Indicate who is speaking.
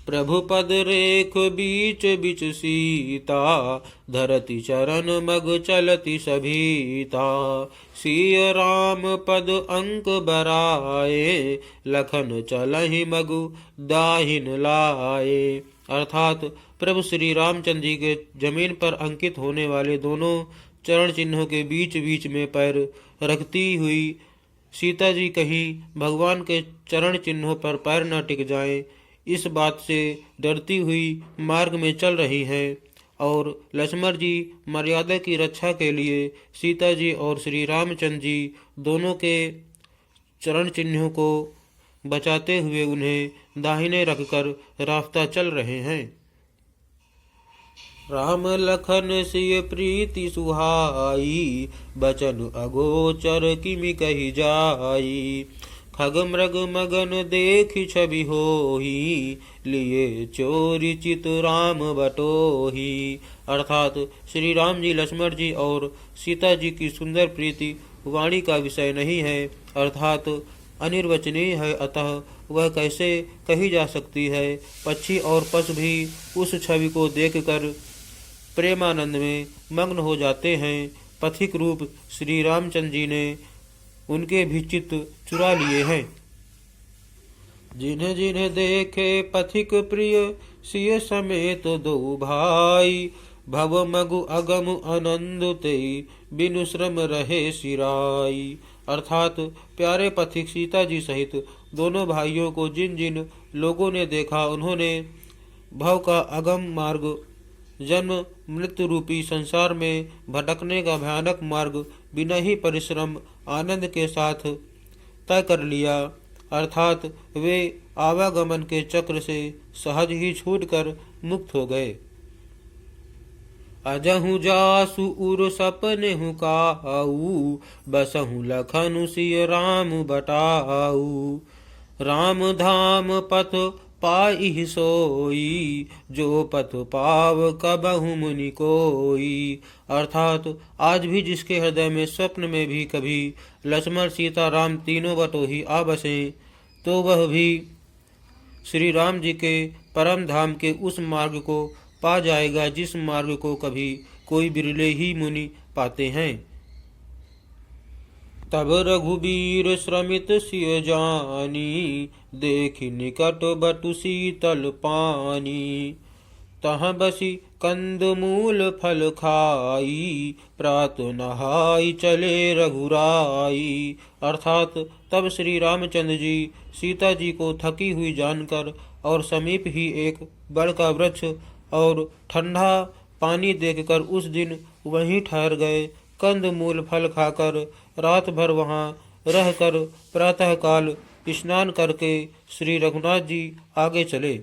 Speaker 1: प्रभु पद रेख बीच बिच सीता, धरती चरण मग चलती सभीता। सिय राम पद अंक बराए, लखन चलहि मगु दाहिन लाए। अर्थात प्रभु श्री रामचंद्र जी के जमीन पर अंकित होने वाले दोनों चरण चिन्हों के बीच बीच में पैर रखती हुई सीता जी कहीं भगवान के चरण चिन्हों पर पैर न टिक जाएं, इस बात से डरती हुई मार्ग में चल रही हैं। और लक्ष्मण जी मर्यादा की रक्षा के लिए सीता जी और श्री रामचंद्र जी दोनों के चरण चिन्हों को बचाते हुए उन्हें दाहिने रखकर रास्ता चल रहे हैं। राम लखन सिय प्रीति सुहाई, बचन अगोचर किमि कहि जाई। खग मृग मगन देखि छवि होही, लिए चोरी चित राम बटोही। अर्थात श्री राम जी लक्ष्मण जी और सीता जी की सुंदर प्रीति वाणी का विषय नहीं है, अर्थात अनिर्वचनीय है, अतः वह कैसे कही जा सकती है। पक्षी और पशु भी उस छवि को देखकर प्रेमानंद में मग्न हो जाते हैं। पथिक रूप श्री रामचंद्र जी ने उनके भी चित्त चुरा लिए हैं। जिन्हें जिन्हें देखे पथिक प्रिय, सिय समेत दो भाई। भव मगु अगम आनंद तेई, बिनु श्रम रहे सिराई। अर्थात प्यारे पथिक सीता जी सहित दोनों भाइयों को जिन जिन लोगों ने देखा, उन्होंने भव का अगम मार्ग, जन्म मृत्यु रूपी संसार में भटकने का भयानक मार्ग बिना ही परिश्रम आनंद के साथ तय कर लिया। अर्थात वे आवागमन के चक्र से सहज ही छूटकर मुक्त हो गए। अजहु जासु उर सपनेहु काऊ, बसहु लखनु सिय राम बटाऊ। राम धाम पथ पाई सोई, जो पथ पाव कबहु मुनि कोई। अर्थात आज भी जिसके हृदय में स्वप्न में भी कभी लक्ष्मण सीता राम तीनों बटोही आ बसे, तो वह भी श्री राम जी के परम धाम के उस मार्ग को पा जाएगा जिस मार्ग को कभी कोई बिरले ही मुनि पाते हैं। तब रघुबीर श्रमित सिय जानी, देखि निकट बटु शीतल पानी। तहाँ बसी कंद मूल फल खाई, प्रात नहाई चले रघुराई। अर्थात तब श्री रामचंद्र जी सीता जी को थकी हुई जानकर और समीप ही एक बड़ का वृक्ष और ठंडा पानी देखकर उस दिन वहीं ठहर गए। कंद मूल फल खाकर रात भर वहाँ रहकर प्रातःकाल स्नान करके श्री रघुनाथ जी आगे चले।